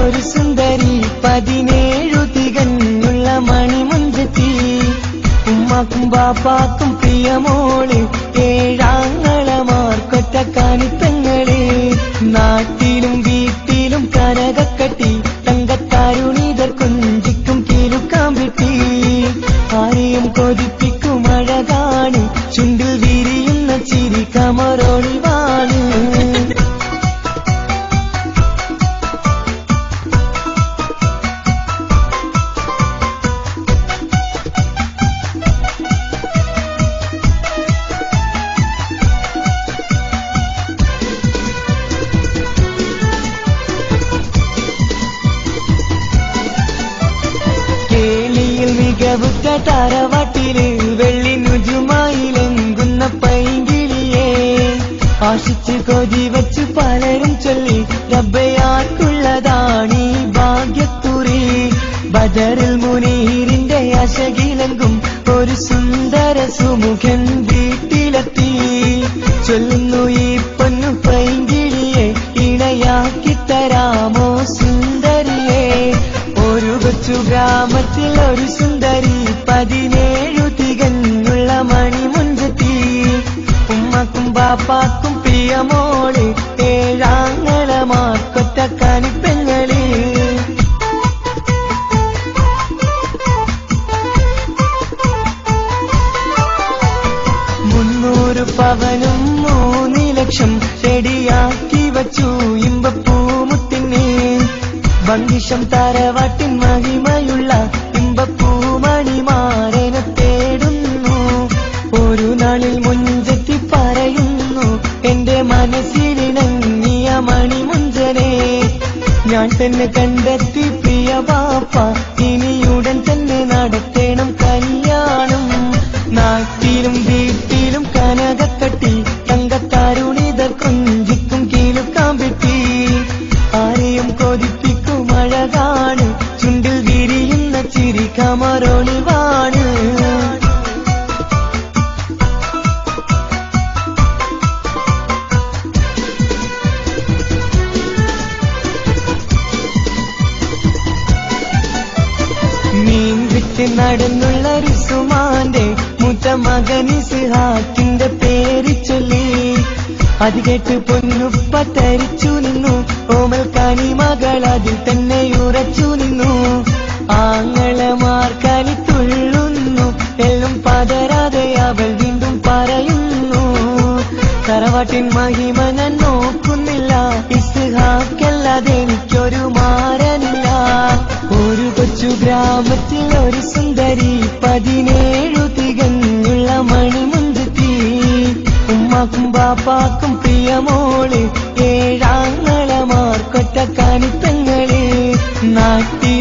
ഒരു സുന്ദരി 17 തികഞ്ഞുള്ള മണിമുഞ്ചത്തി ഉമ്മാക്കും ബാപ്പാക്കും പ്രിയമോള് 7 ആങ്ങളമാർക്കൊറ്റ കാണിത്തങ്ങള് നാട്ടിലും വീട്ടിലും കനകക്കട്ടി തങ്കത്താരുണീതർ കൊഞ്ചിക്കും കീലുക്കാമ്പിട്ടി ആരെയും കൊതിപ്പിക്കും അഴകാണ് ചുണ്ടിൽ വിരിയുന്ന ചിരി കമറൊളിവാണ് മികവുറ്റ തറവാട്ടില് വെള്ളി നുജുമായിലെങ്കുന്ന പൈങ്കിളിയെ ആശിച്ച് കൊതി വച്ച് പലരും ചൊല്ലി റബ്ബയാർക്കുള്ളതാണീ ഭാഗ്യക്കുറി ബദറിൽ മുനീറിന്റെ അശകിലെങ്കും ഒരു സുന്ദര സുമുഖൻ വീട്ടിലെത്തി ചൊല്ലുന്നു ഈ പൊന്നു പൈങ്കിളിയെ ഇണയാക്കി തരാമോ സുന്ദരിയെ ഒരു കൊച്ചു ഗ്രാമത്തിൽ ഒരു സുന്ദരി 17 തികഞ്ഞുള്ള മണിമുഞ്ചത്തി ഉമ്മക്കും ബാപ്പാക്കും പ്രിയമോള് 7 ആങ്ങളമാർക്കൊറ്റ കാണിപ്പെങ്ങള് 300 പവനും 3 ലക്ഷം റെഡിയാക്കി വച്ചു ഇമ്പപ്പൂമുത്തിന് ഭംഗിഷം തറവാട്ടിൻ മഹിമയുള്ള ഇമ്പപ്പൂമണിമാരനെ തേടുന്നു ഒരു നാളിൽ മുഞ്ചത്തി പറയുന്നു എന്റെ മനസ്സിലിണങ്ങിയ മണിമുഞ്ചനെ ഞാൻ തന്നെ കണ്ടെത്തി പ്രിയ ബാപ്പ ഇനിയുടൻ തന്നെ നടത്തണം കല്യാണം നാട്ടിലും വീട്ടിലും കനകക്കട്ടി തങ്കത്താരുണീതർ കൊഞ്ചിക്കും കീലുക്കാമ്പിട്ടി ആരെയും കൊതിപ്പിക്കും അഴകാണ് ചുണ്ടിൽ വിരിയുന്ന ചിരി കമറൊളിവാണ് മീൻ വിട്ട് നടന്നുള്ള റുസുമാന്റെ മൂത്ത മകൻ ഇസ്ഹാക്കിന്റെ പേര് ചൊല്ലി അത് കേട്ട് പൊന്നുപ്പ തരിച്ചു നിന്നു ഓമൽ കാനി മകൾ അതിൽ തന്നെ ഉറച്ചു നിന്നു ആങ്ങളമാർ കലി തുള്ളുന്നു എല്ലും പതരാതെ അവൾ വീണ്ടും പറയുന്നു തറവാട്ടിൻ മഹിമ ഞാൻ നോക്കുന്നില്ല ഇസ്ഹാക്കല്ലാതെ എനിക്കൊരു മാരനില്ല ഒരു കൊച്ചു ഗ്രാമത്തിൽ ഒരു സുന്ദരി 17 തികഞ്ഞുള്ള മണിമുഞ്ചത്തി ഉമ്മാക്കും ബാപ്പാക്കും പ്രിയമോള് 7 ആങ്ങളമാർക്കൊറ്റ കാണിത്തങ്ങള് നാട്ടി